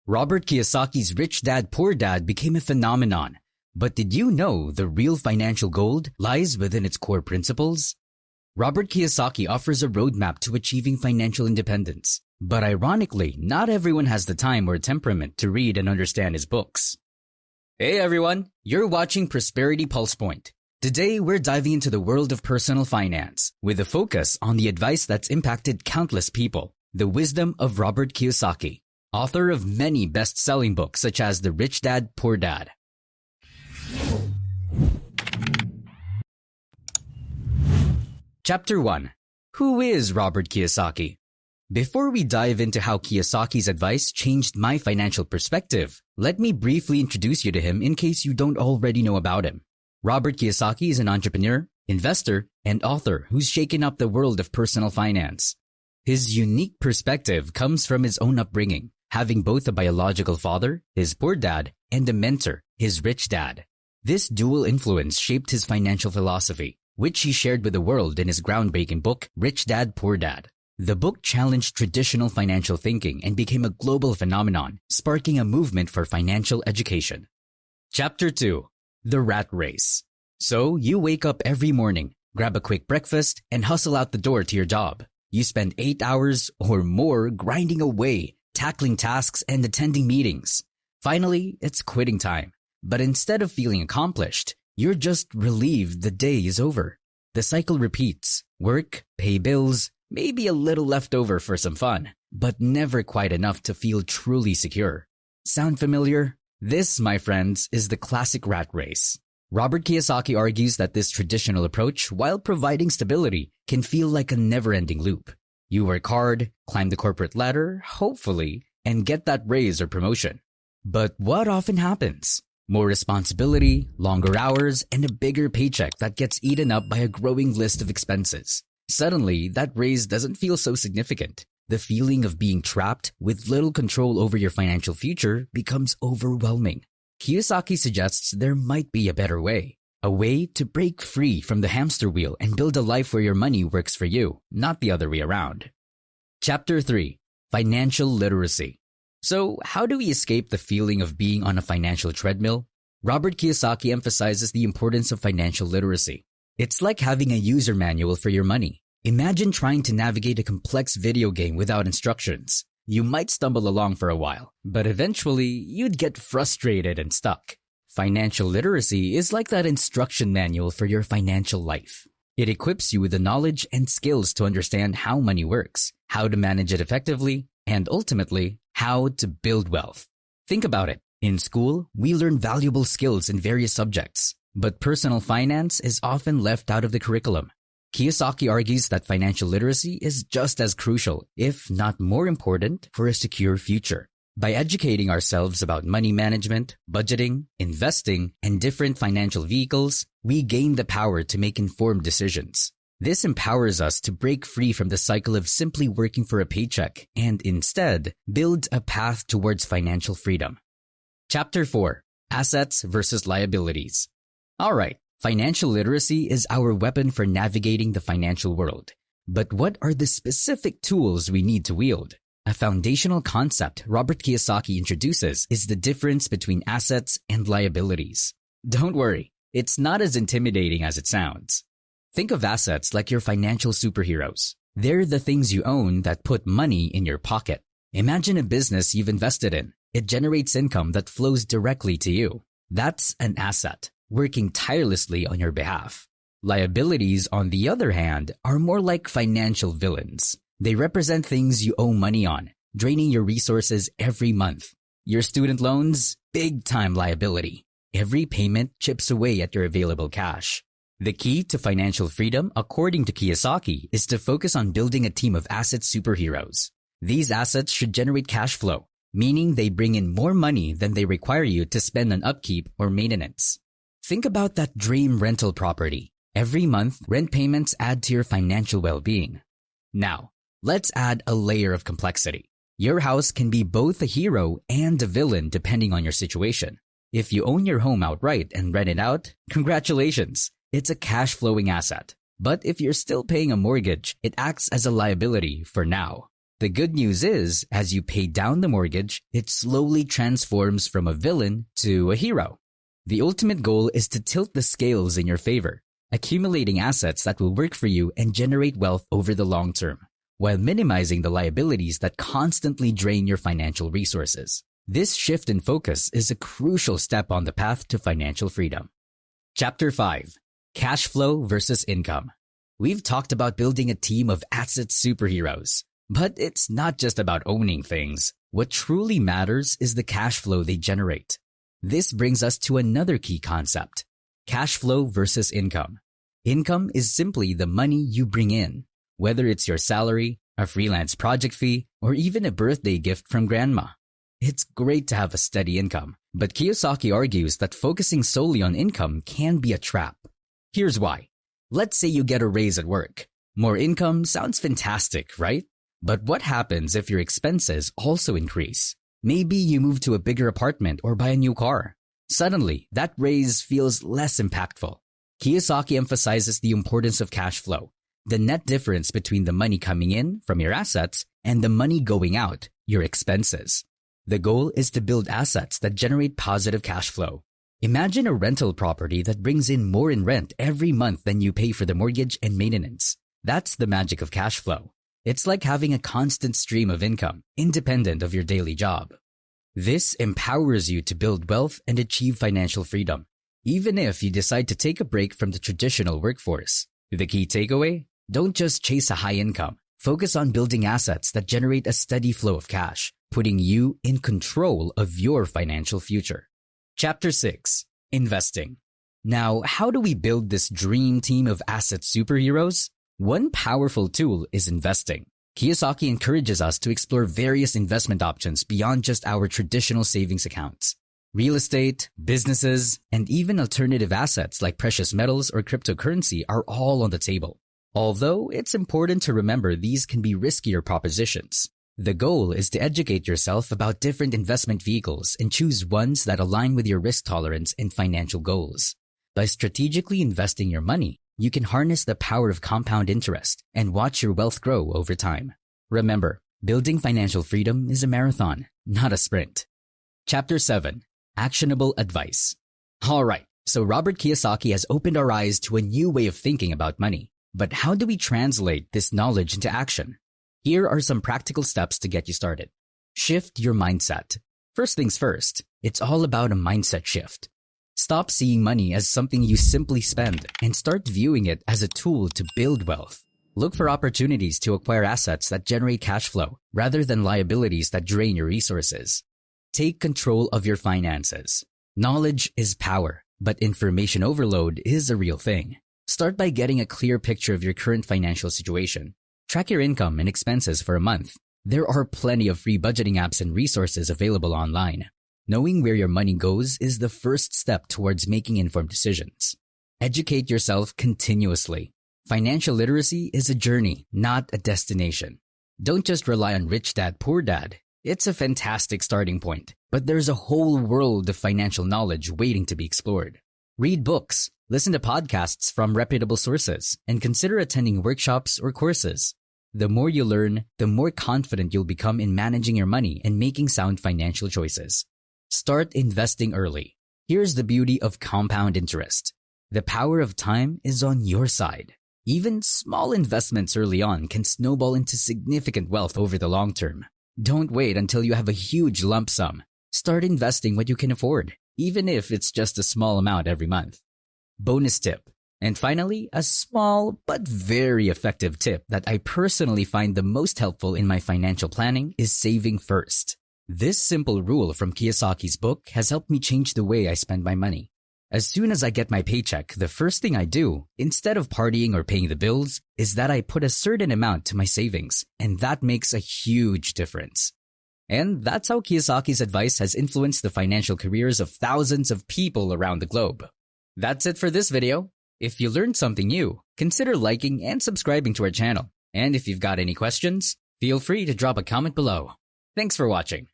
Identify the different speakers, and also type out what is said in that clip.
Speaker 1: Robert Kiyosaki's Rich Dad Poor Dad became a phenomenon. But did you know the real financial gold lies within its core principles? Robert Kiyosaki offers a roadmap to achieving financial independence. But ironically, not everyone has the time or temperament to read and understand his books. Hey everyone, you're watching Prosperity Pulse Point. Today we're diving into the world of personal finance with a focus on the advice that's impacted countless people, the wisdom of Robert Kiyosaki, author of many best-selling books such as The Rich Dad, Poor Dad. Chapter 1. Who is Robert Kiyosaki? Before we dive into how Kiyosaki's advice changed my financial perspective, let me briefly introduce you to him in case you don't already know about him. Robert Kiyosaki is an entrepreneur, investor, and author who's shaken up the world of personal finance. His unique perspective comes from his own upbringing, having both a biological father, his poor dad, and a mentor, his rich dad. This dual influence shaped his financial philosophy, which he shared with the world in his groundbreaking book, Rich Dad, Poor Dad. The book challenged traditional financial thinking and became a global phenomenon, sparking a movement for financial education. Chapter 2. The Rat Race. So you wake up every morning, grab a quick breakfast, and hustle out the door to your job. You spend 8 hours or more grinding away, tackling tasks and attending meetings. Finally, it's quitting time. But instead of feeling accomplished, you're just relieved the day is over. The cycle repeats. Work, pay bills, maybe a little left over for some fun, but never quite enough to feel truly secure. Sound familiar? This, my friends, is the classic rat race. Robert Kiyosaki argues that this traditional approach, while providing stability, can feel like a never-ending loop. You work hard, climb the corporate ladder, hopefully, and get that raise or promotion. But what often happens? More responsibility, longer hours, and a bigger paycheck that gets eaten up by a growing list of expenses. Suddenly, that raise doesn't feel so significant. The feeling of being trapped with little control over your financial future becomes overwhelming. Kiyosaki suggests there might be a better way. A way to break free from the hamster wheel and build a life where your money works for you, not the other way around. Chapter 3. Financial Literacy. So, how do we escape the feeling of being on a financial treadmill? Robert Kiyosaki emphasizes the importance of financial literacy. It's like having a user manual for your money. Imagine trying to navigate a complex video game without instructions. You might stumble along for a while, but eventually you'd get frustrated and stuck. Financial literacy is like that instruction manual for your financial life. It equips you with the knowledge and skills to understand how money works, how to manage it effectively, and ultimately, how to build wealth. Think about it. In school, we learn valuable skills in various subjects. But personal finance is often left out of the curriculum. Kiyosaki argues that financial literacy is just as crucial, if not more important, for a secure future. By educating ourselves about money management, budgeting, investing, and different financial vehicles, we gain the power to make informed decisions. This empowers us to break free from the cycle of simply working for a paycheck and instead build a path towards financial freedom. Chapter 4. Assets versus Liabilities. Alright, financial literacy is our weapon for navigating the financial world. But what are the specific tools we need to wield? A foundational concept Robert Kiyosaki introduces is the difference between assets and liabilities. Don't worry, it's not as intimidating as it sounds. Think of assets like your financial superheroes. They're the things you own that put money in your pocket. Imagine a business you've invested in. It generates income that flows directly to you. That's an asset, working tirelessly on your behalf. Liabilities, on the other hand, are more like financial villains. They represent things you owe money on, draining your resources every month. Your student loans, big-time liability. Every payment chips away at your available cash. The key to financial freedom, according to Kiyosaki, is to focus on building a team of asset superheroes. These assets should generate cash flow, meaning they bring in more money than they require you to spend on upkeep or maintenance. Think about that dream rental property. Every month, rent payments add to your financial well-being. Now, let's add a layer of complexity. Your house can be both a hero and a villain depending on your situation. If you own your home outright and rent it out, congratulations, it's a cash-flowing asset. But if you're still paying a mortgage, it acts as a liability for now. The good news is, as you pay down the mortgage, it slowly transforms from a villain to a hero. The ultimate goal is to tilt the scales in your favor, accumulating assets that will work for you and generate wealth over the long term, while minimizing the liabilities that constantly drain your financial resources. This shift in focus is a crucial step on the path to financial freedom. Chapter 5. Cash Flow versus Income. We've talked about building a team of asset superheroes, but it's not just about owning things. What truly matters is the cash flow they generate. This brings us to another key concept: cash flow versus income. Income is simply the money you bring in, whether it's your salary, a freelance project fee, or even a birthday gift from grandma. It's great to have a steady income, but Kiyosaki argues that focusing solely on income can be a trap. Here's why. Let's say you get a raise at work. More income sounds fantastic, right? But what happens if your expenses also increase? Maybe you move to a bigger apartment or buy a new car. Suddenly, that raise feels less impactful. Kiyosaki emphasizes the importance of cash flow, the net difference between the money coming in from your assets and the money going out, your expenses. The goal is to build assets that generate positive cash flow. Imagine a rental property that brings in more in rent every month than you pay for the mortgage and maintenance. That's the magic of cash flow. It's like having a constant stream of income, independent of your daily job. This empowers you to build wealth and achieve financial freedom, even if you decide to take a break from the traditional workforce. The key takeaway? Don't just chase a high income. Focus on building assets that generate a steady flow of cash, putting you in control of your financial future. Chapter 6. Investing. Now, how do we build this dream team of asset superheroes? One powerful tool is investing. Kiyosaki encourages us to explore various investment options beyond just our traditional savings accounts. Real estate, businesses, and even alternative assets like precious metals or cryptocurrency are all on the table. Although it's important to remember these can be riskier propositions. The goal is to educate yourself about different investment vehicles and choose ones that align with your risk tolerance and financial goals. By strategically investing your money, you can harness the power of compound interest and watch your wealth grow over time. Remember, building financial freedom is a marathon, not a sprint. Chapter 7. Actionable Advice. Alright, so Robert Kiyosaki has opened our eyes to a new way of thinking about money. But how do we translate this knowledge into action? Here are some practical steps to get you started. Shift your mindset. First things first, it's all about a mindset shift. Stop seeing money as something you simply spend and start viewing it as a tool to build wealth. Look for opportunities to acquire assets that generate cash flow rather than liabilities that drain your resources. Take control of your finances. Knowledge is power, but information overload is a real thing. Start by getting a clear picture of your current financial situation. Track your income and expenses for a month. There are plenty of free budgeting apps and resources available online. Knowing where your money goes is the first step towards making informed decisions. Educate yourself continuously. Financial literacy is a journey, not a destination. Don't just rely on Rich Dad, Poor Dad. It's a fantastic starting point, but there's a whole world of financial knowledge waiting to be explored. Read books, listen to podcasts from reputable sources, and consider attending workshops or courses. The more you learn, the more confident you'll become in managing your money and making sound financial choices. Start investing early. Here's the beauty of compound interest. The power of time is on your side. Even small investments early on can snowball into significant wealth over the long term. Don't wait until you have a huge lump sum. Start investing what you can afford, even if it's just a small amount every month. Bonus tip. And finally, a small but very effective tip that I personally find the most helpful in my financial planning is saving first. This simple rule from Kiyosaki's book has helped me change the way I spend my money. As soon as I get my paycheck, the first thing I do, instead of partying or paying the bills, is that I put a certain amount to my savings, and that makes a huge difference. And that's how Kiyosaki's advice has influenced the financial careers of thousands of people around the globe. That's it for this video. If you learned something new, consider liking and subscribing to our channel. And if you've got any questions, feel free to drop a comment below. Thanks for watching.